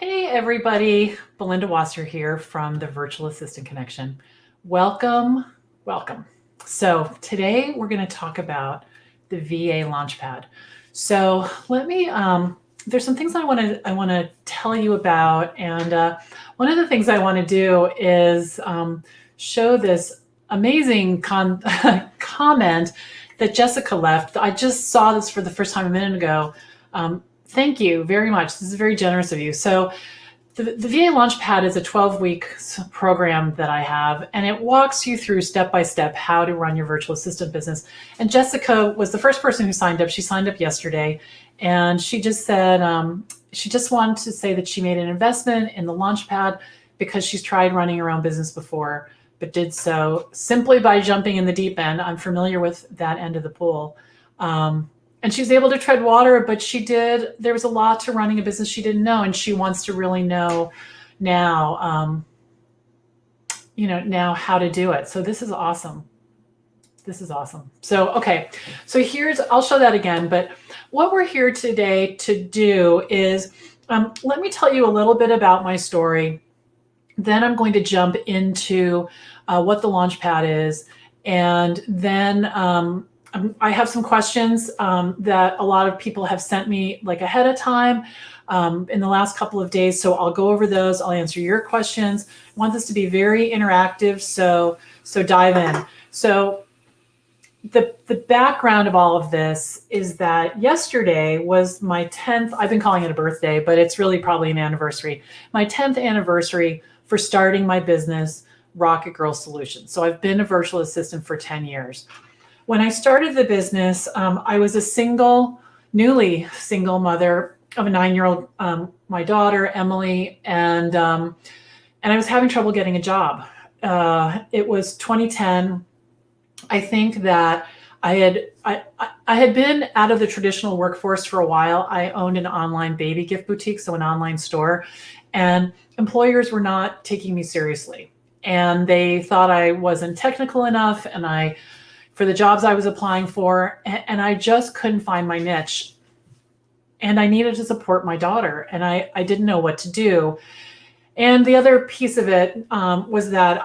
Hey everybody, Belinda Wasser here from the Virtual Assistant Connection. Welcome, welcome. So today we're going to talk about the VA Launchpad. So let me, there's some things I want to tell you about, and one of the things I want to do is show this amazing comment that Jessica left. I just saw this for the first time a minute ago. Thank you very much. This is very generous of you. So the VA Launchpad is a 12-week program that I have, and it walks you through step by step how to run your virtual assistant business. And Jessica was the first person who signed up. She signed up yesterday, and she just said she just wanted to say that she made an investment in the Launchpad because she's tried running her own business before, but did so simply by jumping in the deep end. I'm familiar with that end of the pool. And she was able to tread water, but there was a lot to running a business she didn't know. And she wants to really know now, now how to do it. So this is awesome. This is awesome. So, okay. So I'll show that again, but what we're here today to do is, let me tell you a little bit about my story. Then I'm going to jump into what the Launchpad is. And then, I have some questions that a lot of people have sent me like ahead of time in the last couple of days. So I'll go over those. I'll answer your questions. I want this to be very interactive. So dive in. So the background of all of this is that yesterday was my 10th, I've been calling it a birthday, but it's really probably an anniversary, my 10th anniversary for starting my business, Rocket Girl Solutions. So I've been a virtual assistant for 10 years. When I started the business, I was a newly single mother of a 9-year-old, my daughter, Emily, and I was having trouble getting a job. It was 2010. I think that I had been out of the traditional workforce for a while. I owned an online baby gift boutique, so an online store, and employers were not taking me seriously. And they thought I wasn't technical enough, and for the jobs I was applying for, and I just couldn't find my niche. And I needed to support my daughter, and I didn't know what to do. And the other piece of it was that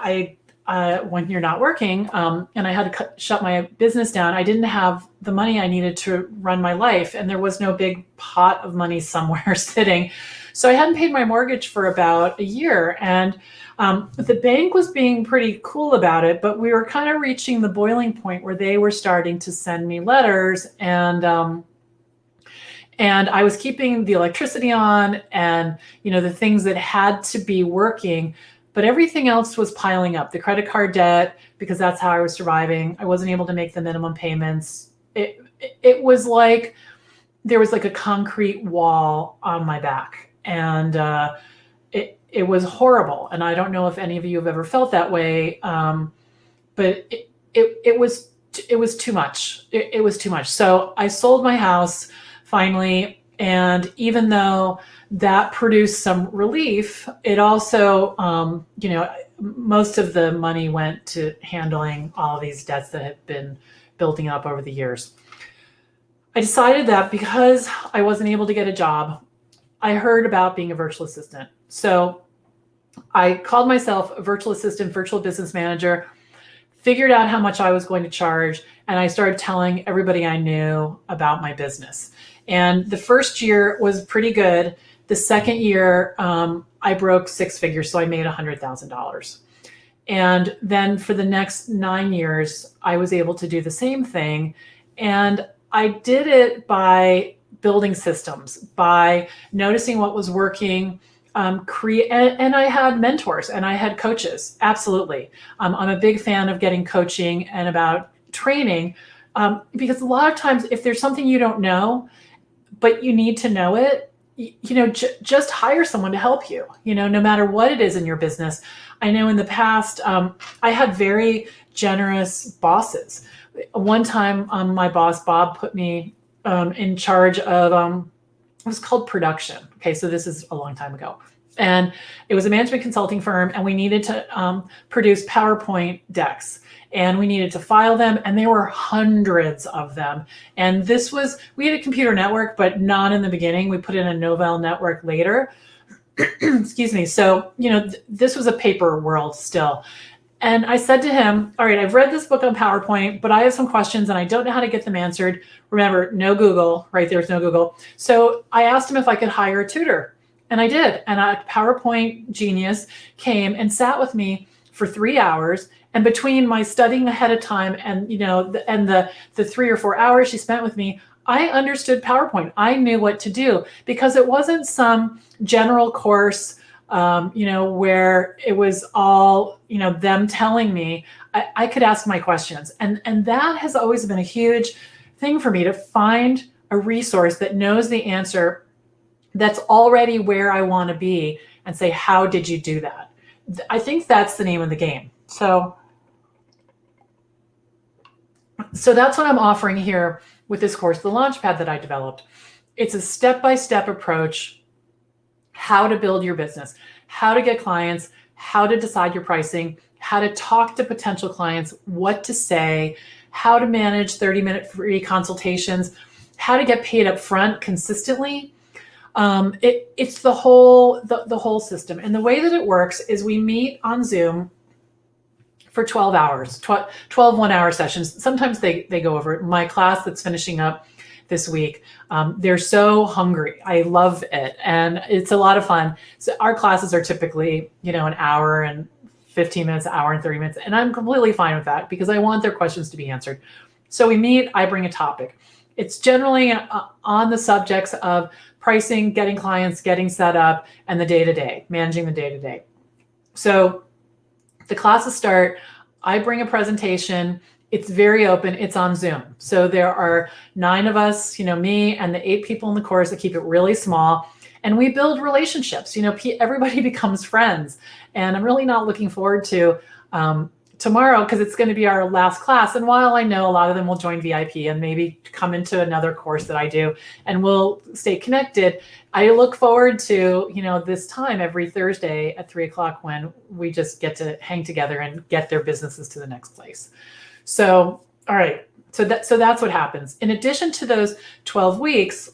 when you're not working, and I had to shut my business down, I didn't have the money I needed to run my life, and there was no big pot of money somewhere sitting. So I hadn't paid my mortgage for about a year, and the bank was being pretty cool about it, but we were kind of reaching the boiling point where they were starting to send me letters, and I was keeping the electricity on, and the things that had to be working, but everything else was piling up. The credit card debt, because that's how I was surviving. I wasn't able to make the minimum payments. It was like there was like a concrete wall on my back, and it was horrible. And I don't know if any of you have ever felt that way, but it was too much. It was too much. So I sold my house finally, and even though that produced some relief, it also, most of the money went to handling all these debts that had been building up over the years. I decided that because I wasn't able to get a job, I heard about being a virtual assistant. So I called myself a virtual assistant, virtual business manager, figured out how much I was going to charge, and I started telling everybody I knew about my business. And the first year was pretty good. The second year, I broke 6 figures, so I made $100,000. And then for the next 9 years, I was able to do the same thing. And I did it by building systems, by noticing what was working, and I had mentors and I had coaches. Absolutely. I'm a big fan of getting coaching and about training, because a lot of times if there's something you don't know, but you need to know it, just hire someone to help you, no matter what it is in your business. I know in the past, I had very generous bosses. One time, my boss, Bob, put me in charge of, it was called production. Okay, so this is a long time ago. And it was a management consulting firm, and we needed to produce PowerPoint decks. And we needed to file them, and there were hundreds of them. And we had a computer network, but not in the beginning. We put in a Novell network later. excuse me. So, this was a paper world still. And I said to him, all right, I've read this book on PowerPoint, but I have some questions and I don't know how to get them answered. Remember, no Google, right? There's no Google. So I asked him if I could hire a tutor. And I did. And a PowerPoint genius came and sat with me for 3 hours. And between my studying ahead of time and, the 3 or 4 hours she spent with me, I understood PowerPoint. I knew what to do because it wasn't some general course where it was all, them telling me. I could ask my questions. And that has always been a huge thing for me, to find a resource that knows the answer, that's already where I want to be, and say, how did you do that? I think that's the name of the game. So that's what I'm offering here with this course, the Launchpad that I developed. It's a step-by-step approach, how to build your business, how to get clients, how to decide your pricing, how to talk to potential clients, what to say, how to manage 30-minute free consultations, how to get paid up front consistently. It's the whole system. And the way that it works is we meet on Zoom for 12 hours, 12 1-hour sessions. Sometimes they go over. My class that's finishing up this week, they're so hungry. I love it. And it's a lot of fun. So our classes are typically, an hour and 15 minutes, an hour and 30 minutes. And I'm completely fine with that because I want their questions to be answered. So we meet, I bring a topic. It's generally on the subjects of pricing, getting clients, getting set up, and the day-to-day, managing the day-to-day. So the classes start, I bring a presentation. It's very open. It's on Zoom. So there are 9 of us, me and the 8 people in the course that keep it really small. And we build relationships. Everybody becomes friends. And I'm really not looking forward to tomorrow because it's going to be our last class. And while I know a lot of them will join VIP and maybe come into another course that I do and we'll stay connected, I look forward to, this time every Thursday at 3:00 when we just get to hang together and get their businesses to the next place. So, all right. So that's what happens. In addition to those 12 weeks,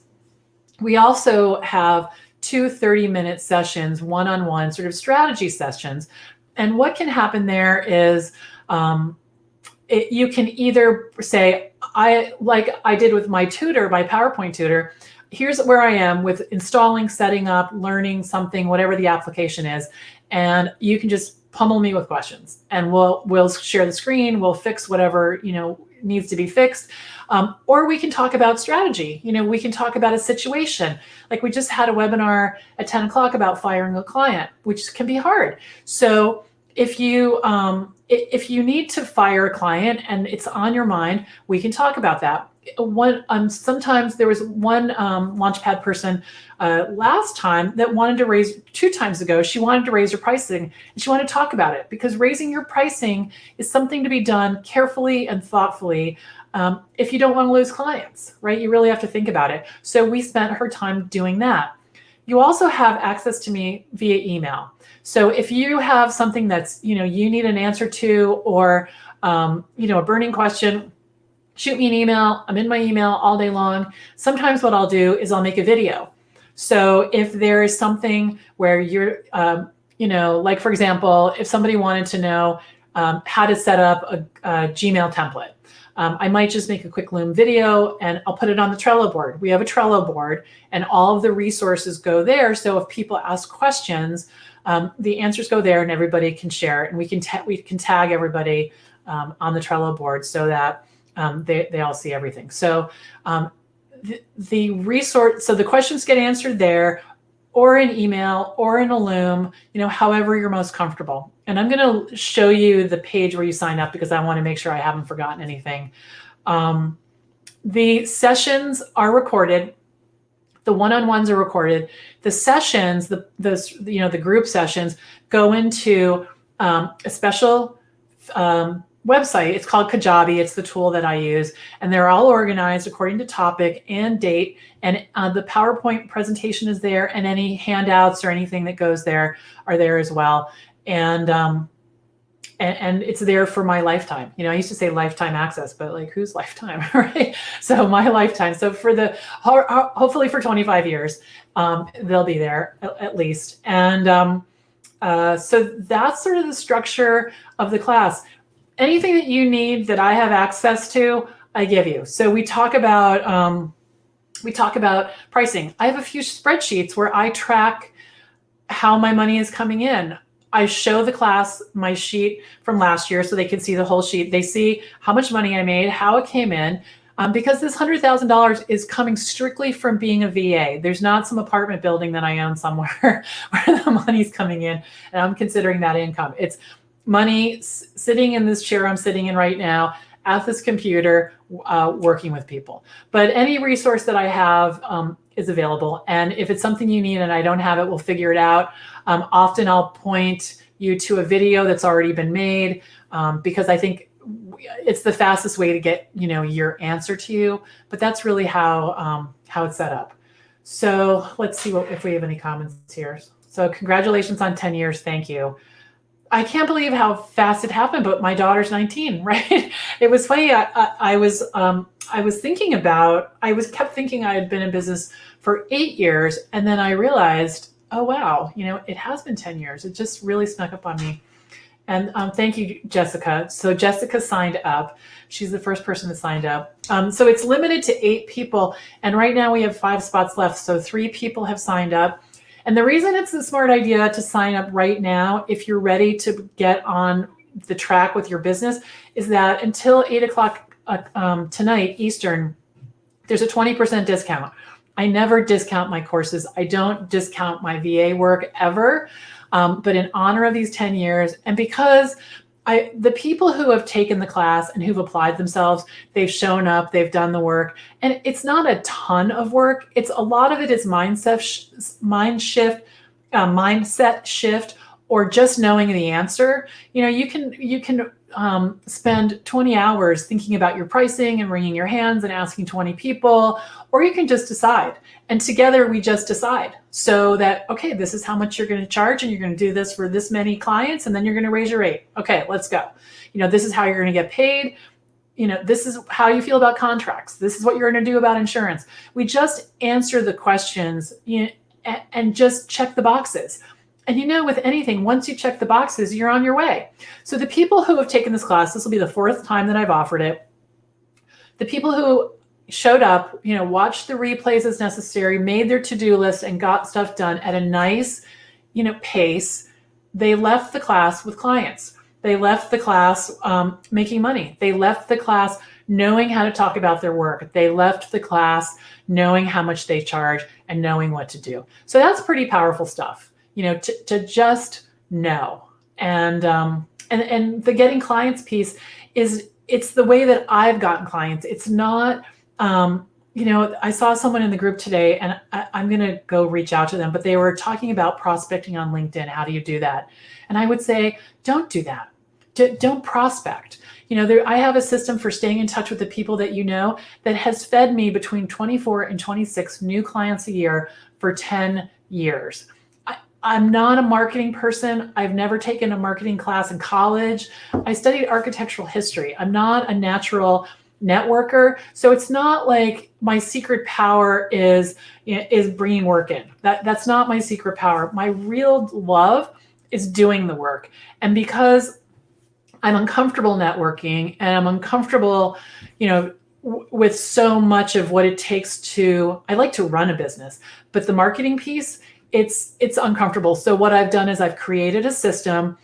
we also have 2 30-minute sessions, one-on-one sort of strategy sessions. And what can happen there is you can either say, like I did with my tutor, my PowerPoint tutor, here's where I am with installing, setting up, learning something, whatever the application is. And you can just pummel me with questions and we'll share the screen. We'll fix whatever, needs to be fixed. Or we can talk about strategy. We can talk about a situation. Like we just had a webinar at 10 o'clock about firing a client, which can be hard. So if you need to fire a client and it's on your mind, we can talk about that. Sometimes there was one Launchpad person last time that wanted to raise 2 times ago. She wanted to raise her pricing and she wanted to talk about it because raising your pricing is something to be done carefully and thoughtfully. If you don't want to lose clients, right? You really have to think about it. So we spent her time doing that. You also have access to me via email. So if you have something that's, you need an answer to, or, a burning question, shoot me an email. I'm in my email all day long. Sometimes what I'll do is I'll make a video. So if there is something where you're, like for example, if somebody wanted to know how to set up a Gmail template, I might just make a quick Loom video and I'll put it on the Trello board. We have a Trello board and all of the resources go there. So if people ask questions, the answers go there and everybody can share it. And we can tag everybody on the Trello board so that they all see everything. So the resource, so the questions get answered there, or in email, or in a Loom, however you're most comfortable. And I'm going to show you the page where you sign up because I want to make sure I haven't forgotten anything. The sessions are recorded. The one-on-ones are recorded. The sessions, the group sessions, go into a special website. It's called Kajabi. It's the tool that I use, and they're all organized according to topic and date. And the PowerPoint presentation is there, and any handouts or anything that goes there are there as well. And and it's there for my lifetime. I used to say lifetime access, but like whose lifetime, right? So my lifetime. So for hopefully for 25 years, they'll be there at least. And so that's sort of the structure of the class. Anything that you need that I have access to, I give you. So we talk about pricing. I have a few spreadsheets where I track how my money is coming in. I show the class my sheet from last year so they can see the whole sheet. They see how much money I made, how it came in, because this $100,000 is coming strictly from being a VA. There's not some apartment building that I own somewhere where the money's coming in and I'm considering that income. It's money sitting in this chair I'm sitting in right now at this computer, working with people. But any resource that I have is available. And if it's something you need and I don't have it, we'll figure it out. Often I'll point you to a video that's already been made, because I think it's the fastest way to get your answer to you. But that's really how it's set up. So let's see if we have any comments here. So congratulations on 10 years. Thank you. I can't believe how fast it happened, but my daughter's 19, right? It was funny. I kept thinking I had been in business for 8 years. And then I realized, oh, wow, it has been 10 years. It just really snuck up on me. And thank you, Jessica. So Jessica signed up. She's the first person that signed up. So it's limited to 8 people. And right now we have 5 spots left. So 3 people have signed up. And the reason it's a smart idea to sign up right now, if you're ready to get on the track with your business, is that until 8 o'clock tonight, Eastern, there's a 20% discount. I never discount my courses. I don't discount my VA work ever. But in honor of these 10 years, and because the people who have taken the class and who've applied themselves, they've shown up, they've done the work, and it's not a ton of work. It's a lot of it is mindset shift, or just knowing the answer. You can spend 20 hours thinking about your pricing and wringing your hands and asking 20 people, or you can just decide. And together we just decide so that, okay, this is how much you're going to charge and you're going to do this for this many clients and then you're going to raise your rate. Okay, let's go. This is how you're going to get paid. This is how you feel about contracts. This is what you're going to do about insurance. We just answer the questions and just check the boxes. And with anything, once you check the boxes, you're on your way. So the people who have taken this class, this will be the 4th time that I've offered it. The people who showed up, watched the replays as necessary, made their to-do list and got stuff done at a nice, pace, they left the class with clients. They left the class making money. They left the class knowing how to talk about their work. They left the class knowing how much they charge and knowing what to do. So that's pretty powerful stuff. To just know. And the getting clients piece it's the way that I've gotten clients. It's not, I saw someone in the group today and I'm going to go reach out to them, but they were talking about prospecting on LinkedIn. How do you do that? And I would say, don't do that. Don't prospect. I have a system for staying in touch with the people that that has fed me between 24 and 26 new clients a year for 10 years. I'm not a marketing person. I've never taken a marketing class in college. I studied architectural history. I'm not a natural networker. So it's not like my secret power is bringing work in. That's not my secret power. My real love is doing the work. And because I'm uncomfortable networking and I'm uncomfortable, with so much of what it takes I like to run a business, but the marketing piece, it's uncomfortable. So what I've done is I've created a system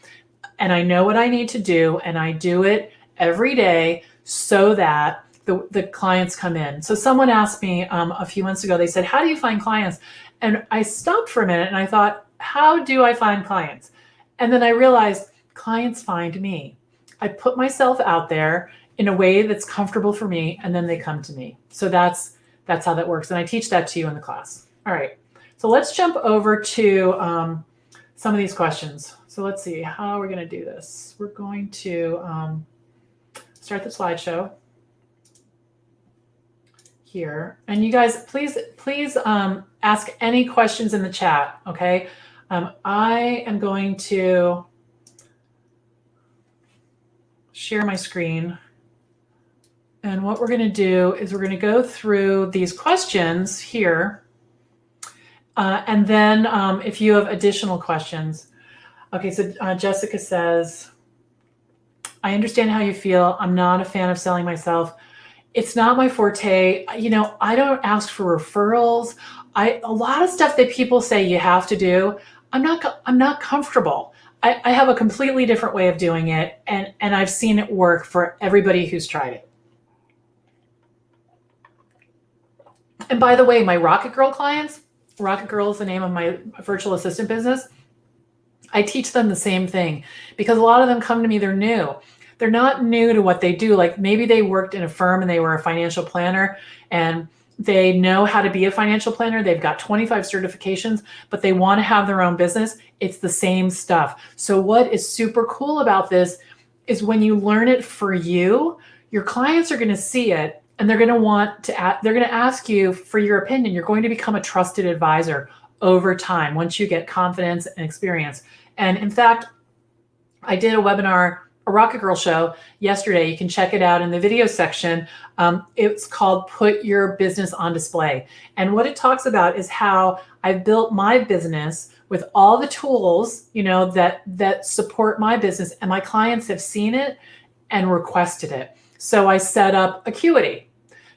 and I know what I need to do and I do it every day so that the clients come in. So someone asked me a few months ago, they said, how do you find clients? And I stopped for a minute and I thought, how do I find clients? And then I realized clients find me. I put myself out there in a way that's comfortable for me and then they come to me. So that's how that works. And I teach that to you in the class. All right. So let's jump over to some of these questions. So let's see how we're going to do this. We're going to start the slideshow here. And you guys, please ask any questions in the chat, okay? I am going to share my screen. And what we're going to do is we're going to go through these questions here. And then if you have additional questions. Okay, so Jessica says, I understand how you feel. I'm not a fan of selling myself. It's not my forte. You know, I don't ask for referrals. A lot of stuff that people say you have to do, I'm not comfortable. I have a completely different way of doing it, and I've seen it work for everybody who's tried it. And by the way, my Rocket Girl clients, Rocket Girl is the name of my virtual assistant business. I teach them the same thing because a lot of them come to me, they're new. They're not new to what they do. Like maybe they worked in a firm and they were a financial planner and they know how to be a financial planner. They've got 25 certifications, but they want to have their own business. It's the same stuff. So what is super cool about this is when you learn it for you, your clients are going to see it and they're going to want to, they're going to ask you for your opinion. You're going to become a trusted advisor over time once you get confidence and experience. And in fact, I did a webinar, a Rocket Girl show yesterday. You can check it out in the video section. It's called Put Your Business on Display. And what it talks about is how I've built my business with all the tools, you know, that support my business, and my clients have seen it and requested it. So I set up Acuity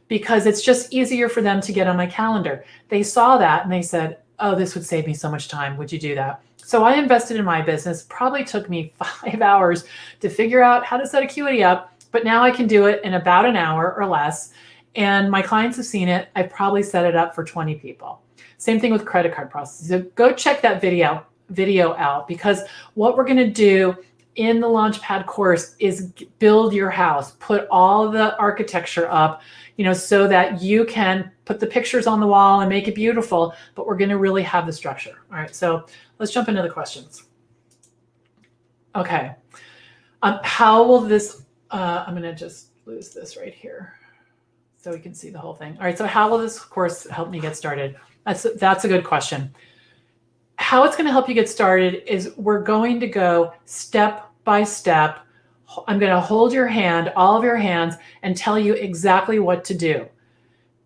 because it's just easier for them to get on my calendar. They saw that and they said, oh, this would save me so much time. Would you do that? So I invested in my business. Probably took me 5 hours to figure out how to set Acuity up, but now I can do it in about an hour or less. And my clients have seen it. I probably set it up for 20 people. Same thing with credit card processing. So go check that video out, because what we're going to do in the Launchpad course is build your house, put all the architecture up, you know, so that you can put the pictures on the wall and make it beautiful, but we're going to really have the structure. All right, so let's jump into the questions. Okay, how will this, I'm going to just lose this right here so we can see the whole thing. All right, so how will this course help me get started? That's a good question. How it's going to help you get started is we're going to go step by step. I'm going to hold your hand, all of your hands, and tell you exactly what to do.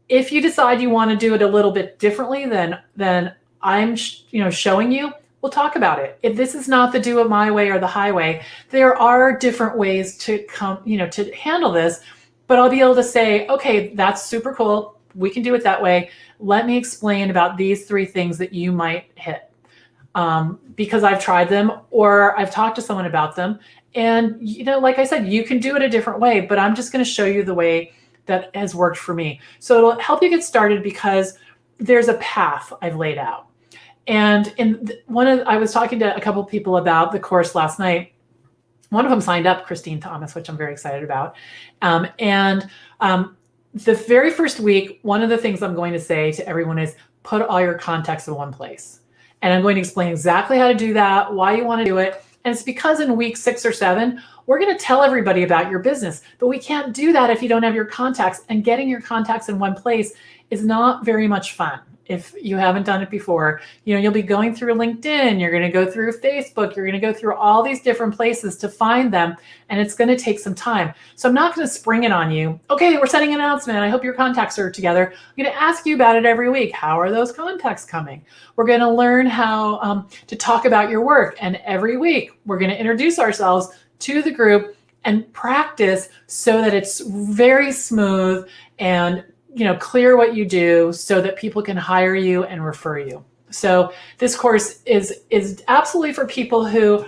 If you decide you want to do it a little bit differently than I'm showing you, we'll talk about it. If this is not the do it my way or the highway, there are different ways to to handle this, but I'll be able to say, okay, that's super cool. We can do it that way. Let me explain about these 3 things that you might hit. Because I've tried them or I've talked to someone about them. And, like I said, you can do it a different way, but I'm just going to show you the way that has worked for me. So it'll help you get started because there's a path I've laid out. And I was talking to a couple of people about the course last night. One of them signed up, Christine Thomas, which I'm very excited about. The very first week, one of the things I'm going to say to everyone is put all your contacts in one place. And I'm going to explain exactly how to do that, why you want to do it. And it's because in week 6 or 7, we're going to tell everybody about your business, but we can't do that if you don't have your contacts. And getting your contacts in one place is not very much fun. If you haven't done it before, you'll be going through LinkedIn, you're going to go through Facebook, you're going to go through all these different places to find them, and it's going to take some time. So I'm not going to spring it on you. Okay, we're setting an announcement. I hope your contacts are together. I'm going to ask you about it every week. How are those contacts coming? We're going to learn how to talk about your work, and every week we're going to introduce ourselves to the group and practice so that it's very smooth and clear what you do so that people can hire you and refer you. So this course is absolutely for people who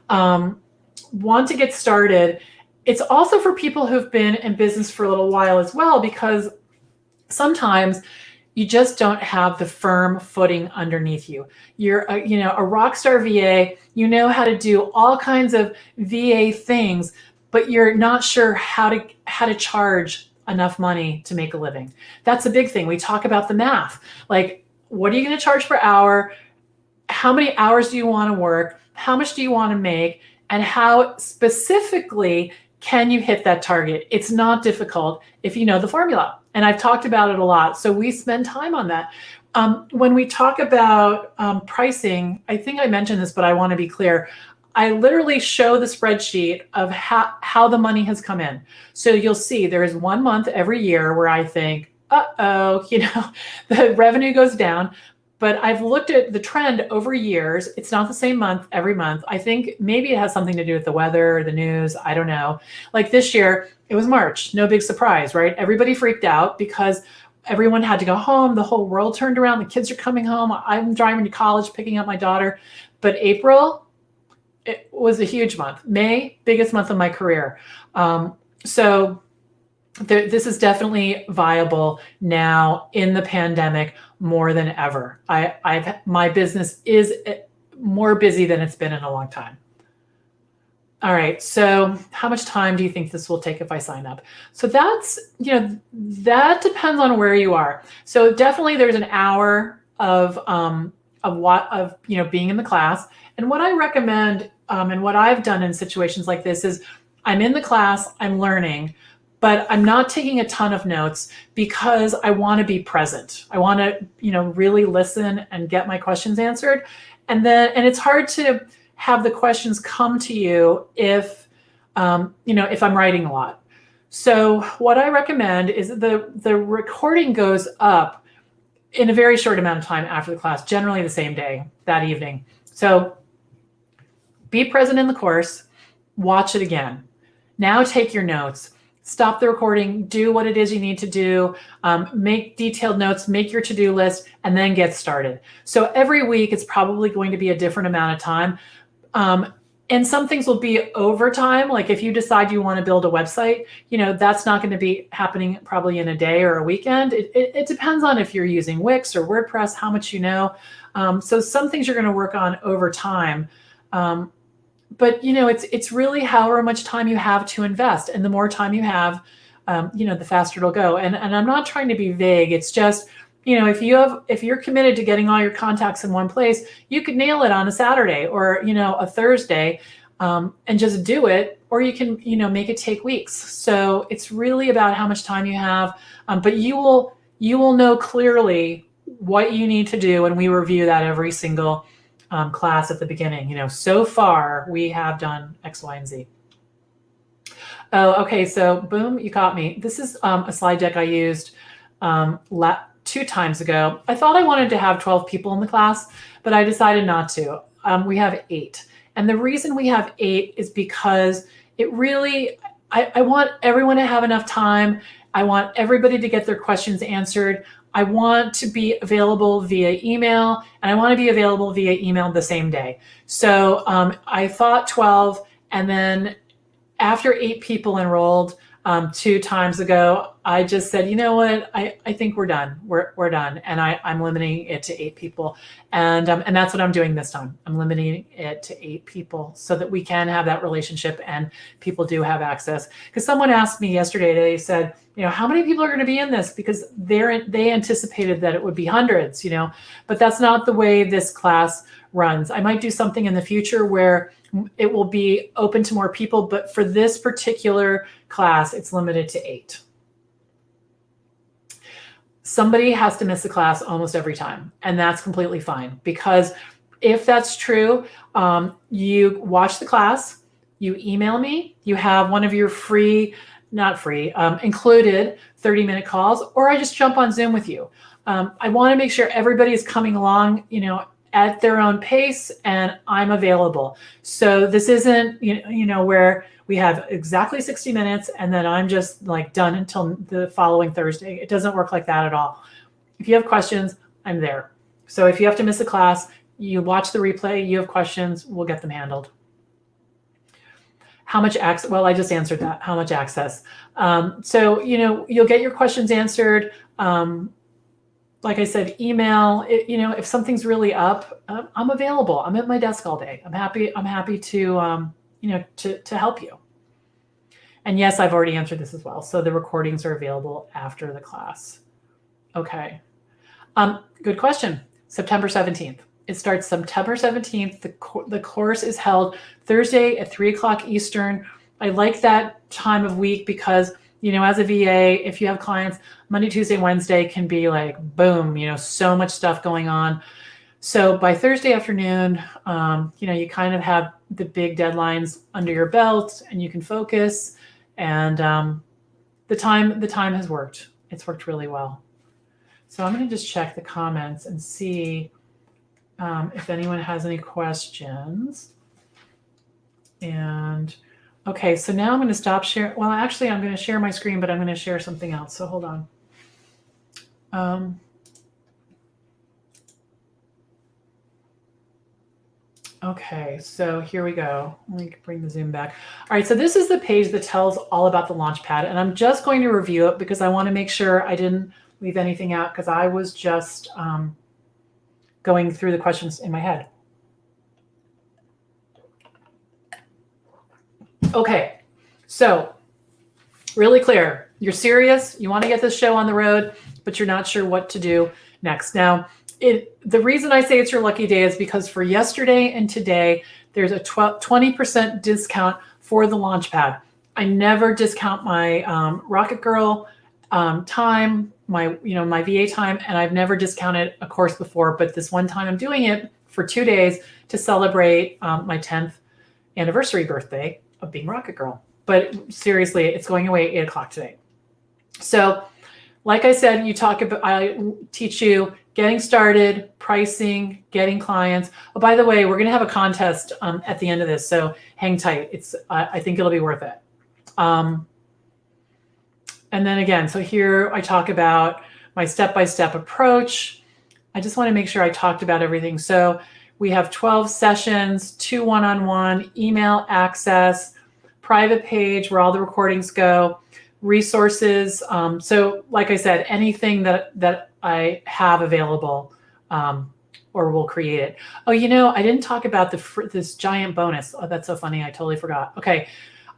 want to get started. It's also for people who've been in business for a little while as well, because sometimes you just don't have the firm footing underneath you. You're a rock star VA, you know how to do all kinds of VA things, but you're not sure how to charge enough money to make a living. That's a big thing. We talk about the math. Like, what are you going to charge per hour? How many hours do you want to work? How much do you want to make? And how specifically can you hit that target? It's not difficult if you know the formula. And I've talked about it a lot. So we spend time on that. When we talk about pricing, I think I mentioned this, but I want to be clear. I literally show the spreadsheet of how the money has come in. So you'll see there is 1 month every year where I think, uh-oh, the revenue goes down. But I've looked at the trend over years. It's not the same month every month. I think maybe it has something to do with the weather, the news. I don't know. Like this year, it was March. No big surprise, right? Everybody freaked out because everyone had to go home. The whole world turned around. The kids are coming home. I'm driving to college, picking up my daughter. But April, it was a huge month. May, biggest month of my career. So this is definitely viable now in the pandemic more than ever. My business is more busy than it's been in a long time. All right, so how much time do you think this will take if I sign up? So that's, that depends on where you are. So definitely there's an hour of being in the class. And what I recommend and what I've done in situations like this is I'm in the class, I'm learning, but I'm not taking a ton of notes because I want to be present. I want to, really listen and get my questions answered. And it's hard to have the questions come to you if I'm writing a lot. So what I recommend is the recording goes up in a very short amount of time after the class, generally the same day, that evening. So be present in the course, watch it again. Now take your notes. Stop the recording, do what it is you need to do, make detailed notes, make your to-do list, and then get started. So every week, it's probably going to be a different amount of time. And some things will be over time. Like if you decide you want to build a website, that's not going to be happening probably in a day or a weekend. It depends on if you're using Wix or WordPress, how much you know. So some things you're going to work on over time. But it's really however much time you have to invest, and the more time you have, the faster it'll go. And I'm not trying to be vague. It's just, if you're committed to getting all your contacts in one place, you could nail it on a Saturday or a Thursday, and just do it. Or you can make it take weeks. So it's really about how much time you have. But you will know clearly what you need to do, and we review that every single class at the beginning. So far we have done X, Y, and Z. Oh, okay. So boom, you caught me. This is a slide deck I used 2 times ago. I thought I wanted to have 12 people in the class, but I decided not to. We have 8. And the reason we have 8 is because it really, I want everyone to have enough time. I want everybody to get their questions answered. I want to be available via email, and I want to be available via email the same day. So I thought 12, and then after 8 people enrolled 2 times ago, I just said, you know what, I think we're done. We're done, and I'm limiting it to 8 people, and that's what I'm doing this time. I'm limiting it to 8 people so that we can have that relationship and people do have access. Because someone asked me yesterday, they said, how many people are going to be in this? Because they anticipated that it would be hundreds, but that's not the way this class runs. I might do something in the future where it will be open to more people, but for this particular class, it's limited to 8. Somebody has to miss a class almost every time, and that's completely fine, because if that's true, you watch the class, you email me, you have one of your included 30-minute calls, or I just jump on Zoom with you. I want to make sure everybody is coming along, at their own pace, and I'm available. So this isn't, where we have exactly 60 minutes and then I'm just like done until the following Thursday. It doesn't work like that at all. If you have questions, I'm there. So if you have to miss a class, you watch the replay, you have questions, we'll get them handled. How much access? Well, I just answered that. How much access? So, you'll get your questions answered. Like I said, email. If something's really up, I'm available. I'm at my desk all day. I'm happy to to help you. And yes, I've already answered this as well. So the recordings are available after the class. Okay. Good question. September 17th. It starts September 17th. The course is held Thursday at 3:00 Eastern. I like that time of week because, as a VA, if you have clients, Monday, Tuesday, Wednesday can be like, boom, so much stuff going on. So by Thursday afternoon, you kind of have the big deadlines under your belt and you can focus. And the time has worked. It's worked really well. So I'm going to just check the comments and see if anyone has any questions. And okay, so now I'm going to stop sharing. Well, actually, I'm going to share my screen, but I'm going to share something else. So hold on. Okay, so here we go. Let me bring the Zoom back. All right, so this is the page that tells all about the Launchpad, and I'm just going to review it because I want to make sure I didn't leave anything out because I was just going through the questions in my head. Okay, so really clear. You're serious. You want to get this show on the road, but you're not sure what to do next. Now, the reason I say it's your lucky day is because for yesterday and today, there's a 20% discount for the Launchpad. I never discount my Rocket Girl time, my VA time, and I've never discounted a course before, but this one time I'm doing it for 2 days to celebrate my 10th anniversary birthday of being Rocket Girl. But seriously, it's going away at 8 o'clock today. So like I said, I teach you getting started, pricing, getting clients. Oh, by the way, we're going to have a contest at the end of this, so hang tight. I think it'll be worth it. And then again, so here I talk about my step-by-step approach. I just want to make sure I talked about everything. So we have 12 sessions, 2 one-on-one, email access, private page where all the recordings go, resources. So like I said, anything that I have available or will create it. Oh, I didn't talk about this giant bonus. Oh, that's so funny. I totally forgot. Okay.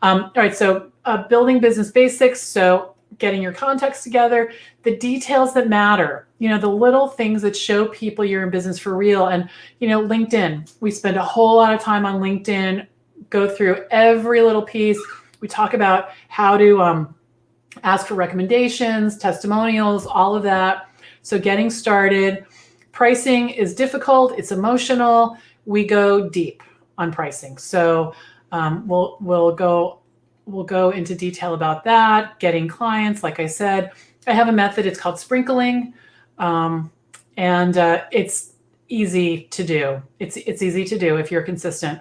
All right. So building business basics. So getting your contacts together, the details that matter, the little things that show people you're in business for real. And, LinkedIn, we spend a whole lot of time on LinkedIn, go through every little piece. We talk about how to ask for recommendations, testimonials, all of that. So getting started. Pricing is difficult. It's emotional. We go deep on pricing. So we'll go into detail about that. Getting clients, like I said, I have a method. It's called sprinkling, and it's easy to do. It's easy to do if you're consistent.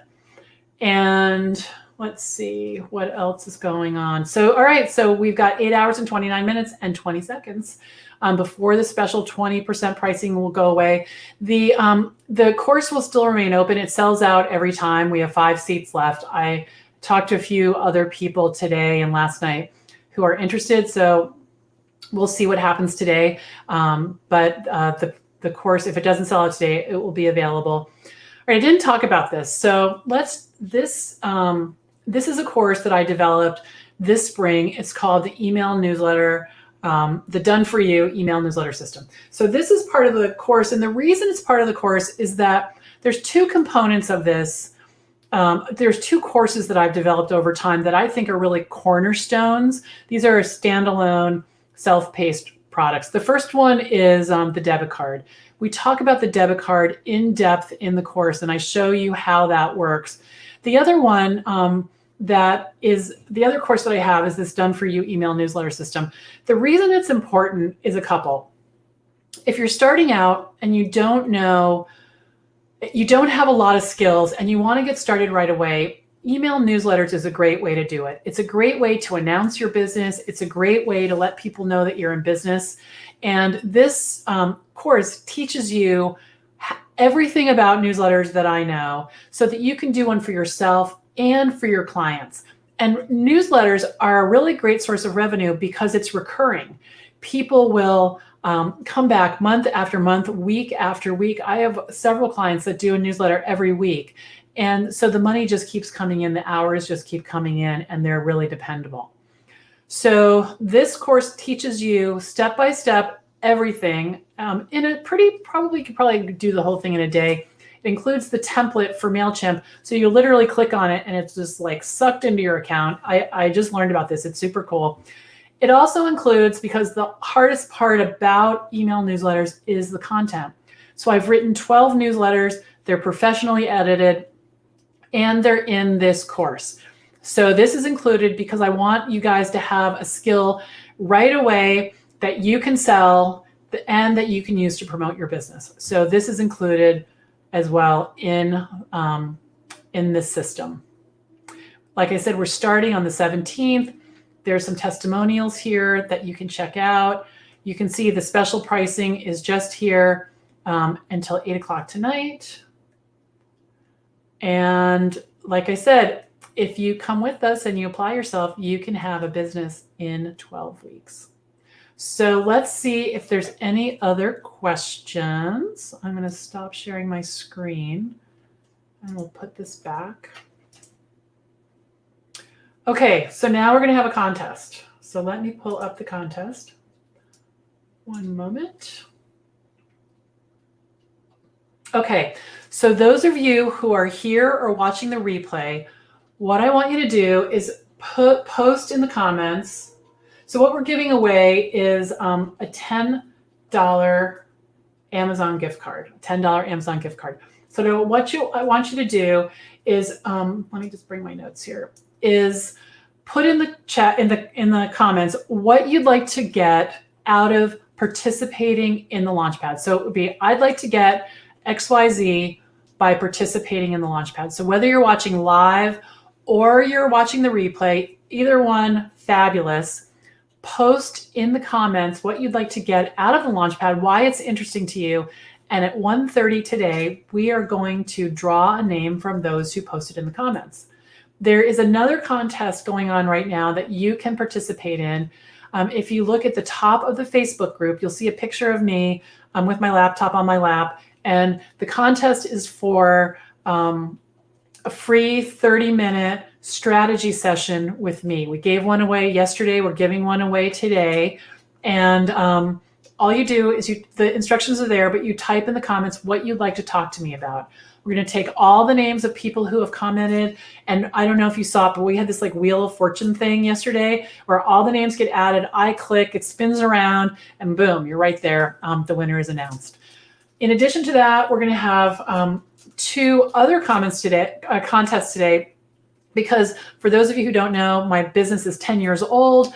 And let's see what else is going on. So, all right. So we've got 8 hours and 29 minutes and 20 seconds before the special 20% pricing will go away. The course will still remain open. It sells out every time. We have 5 seats left. I talked to a few other people today and last night who are interested. So we'll see what happens today. But the course, if it doesn't sell out today, it will be available. All right, I didn't talk about this. So this is a course that I developed this spring. It's called the email newsletter, the Done For You email newsletter system. So this is part of the course. And the reason it's part of the course is that there's 2 components of this. There's 2 courses that I've developed over time that I think are really cornerstones. These are standalone self-paced products. The first one is the debit card. We talk about the debit card in depth in the course, and I show you how that works. The other one the other course that I have is this Done For You email newsletter system. The reason it's important is a couple. If you're starting out and you don't have a lot of skills and you want to get started right away, email newsletters is a great way to do it. It's a great way to announce your business. It's a great way to let people know that you're in business. And this course teaches you everything about newsletters that I know so that you can do one for yourself and for your clients. And newsletters are a really great source of revenue because it's recurring. People will come back month after month, week after week. I have several clients that do a newsletter every week. And so the money just keeps coming in, the hours just keep coming in, and they're really dependable. So this course teaches you step-by-step everything in a you could probably do the whole thing in a day. It includes the template for MailChimp. So you literally click on it and it's just like sucked into your account. I just learned about this. It's super cool. It also includes, because the hardest part about email newsletters is the content. So I've written 12 newsletters. They're professionally edited. and they're in this course. So this is included because I want you guys to have a skill right away that you can sell and that you can use to promote your business. So this is included as well in this system. Like I said, we're starting on the 17th. There's some testimonials here that you can check out. You can see the special pricing is just here until 8 o'clock tonight. And like I said, if you come with us and you apply yourself, you can have a business in 12 weeks. So let's see if there's any other questions. I'm going to stop sharing my screen and we'll put this back. Okay, so now we're going to have a contest. So let me pull up the contest. One moment. Okay, so those of you who are here or watching the replay, what I want you to do is post in the comments. So what we're giving away is a $10 Amazon gift card, $10 Amazon gift card. So what I want you to do is, let me just bring my notes here, is put in the chat, in the comments, what you'd like to get out of participating in the Launchpad. So it would be, I'd like to get XYZ by participating in the Launchpad. So whether you're watching live or you're watching the replay, either one, fabulous. Post in the comments what you'd like to get out of the Launchpad, why it's interesting to you. And at 1:30 today, we are going to draw a name from those who posted in the comments. There is another contest going on right now that you can participate in. If you look at the top of the Facebook group, you'll see a picture of me with my laptop on my lap. And the contest is for a free 30-minute strategy session with me. We gave one away yesterday. We're giving one away today. And all you do is the instructions are there, but you type in the comments what you'd like to talk to me about. We're going to take all the names of people who have commented. And I don't know if you saw it, but we had this like Wheel of Fortune thing yesterday where all the names get added. I click, it spins around, and boom, you're right there. The winner is announced. In addition to that, we're going to have 2 other contests today, because for those of you who don't know, my business is 10 years old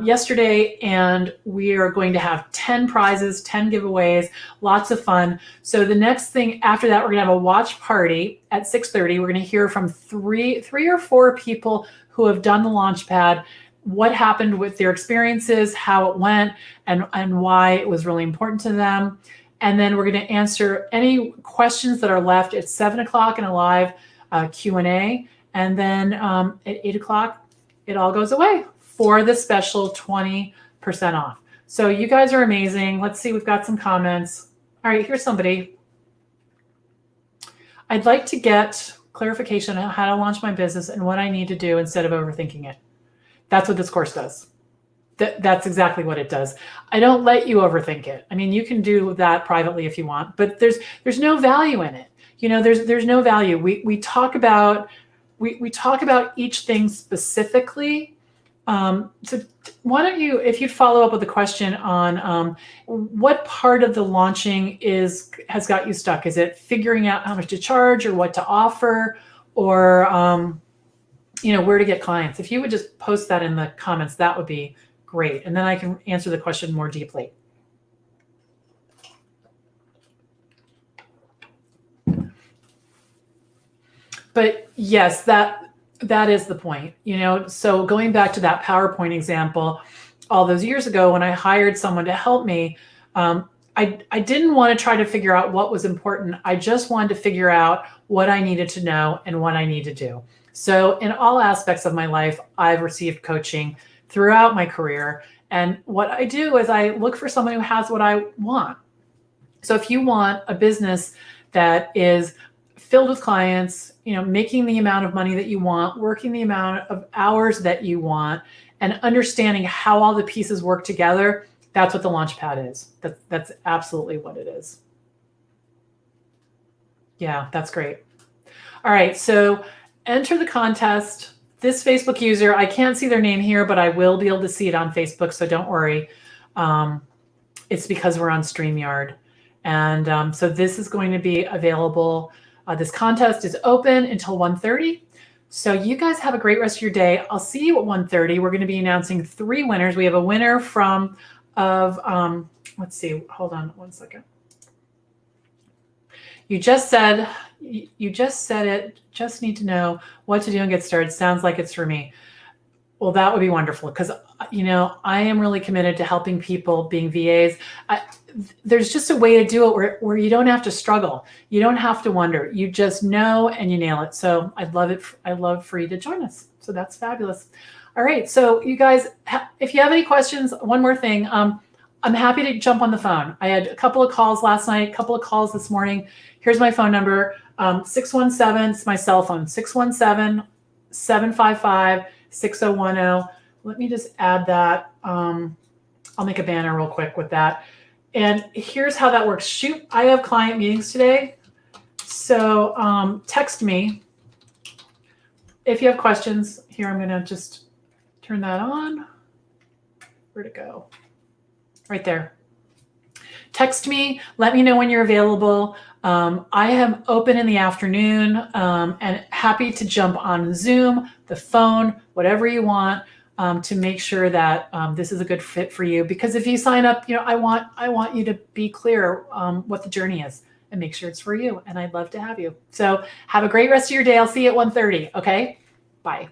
yesterday, and we are going to have 10 prizes, 10 giveaways, lots of fun. So the next thing after that, we're going to have a watch party at 6:30. We're going to hear from three or four people who have done the Launchpad, what happened with their experiences, how it went, and why it was really important to them. And then we're going to answer any questions that are left at 7 o'clock in a live Q&A. And then at 8 o'clock, it all goes away for the special 20% off. So you guys are amazing. Let's see, we've got some comments. All right, here's somebody. I'd like to get clarification on how to launch my business and what I need to do instead of overthinking it. That's what this course does. That's exactly what it does. I don't let you overthink it. I mean, you can do that privately if you want, but there's no value in it. You know, there's no value. We talk about each thing specifically. So why don't you, if you'd follow up with a question on what part of the launching has got you stuck? Is it figuring out how much to charge or what to offer, or you know, where to get clients? If you would just post that in the comments, that would be great. And then I can answer the question more deeply. But yes, that is the point, you know. So going back to that PowerPoint example, all those years ago when I hired someone to help me, I didn't want to try to figure out what was important. I just wanted to figure out what I needed to know and what I need to do. So in all aspects of my life, I've received coaching throughout my career. And what I do is I look for someone who has what I want. So if you want a business that is filled with clients, you know, making the amount of money that you want, working the amount of hours that you want, and understanding how all the pieces work together, that's what the Launchpad is. That's absolutely what it is. Yeah, that's great. All right, so enter the contest. This Facebook user, I can't see their name here, but I will be able to see it on Facebook, so don't worry. It's because we're on StreamYard. And so this is going to be available This contest is open until 1:30. So you guys have a great rest of your day. I'll see you at 1:30. We're going to be announcing 3 winners. We have a winner let's see, hold on one second. You just said it, just need to know what to do and get started. Sounds like it's for me. Well, that would be wonderful because, I am really committed to helping people being VAs. There's just a way to do it where you don't have to struggle. You don't have to wonder. You just know and you nail it. So I'd love for you to join us. So that's fabulous. All right. So you guys, if you have any questions, one more thing. I'm happy to jump on the phone. I had a couple of calls last night, a couple of calls this morning. Here's my phone number, 617, it's my cell phone, 617-755-6010. Let me just add that. I'll make a banner real quick with that. And here's how that works. Shoot, I have client meetings today. So text me if you have questions. Here, I'm going to just turn that on. Where'd it go? Right there. Text me. Let me know when you're available. I am open in the afternoon and happy to jump on Zoom, the phone, whatever you want to make sure that this is a good fit for you. Because if you sign up, I want you to be clear what the journey is and make sure it's for you. And I'd love to have you. So have a great rest of your day. I'll see you at 1:30. Okay. Bye.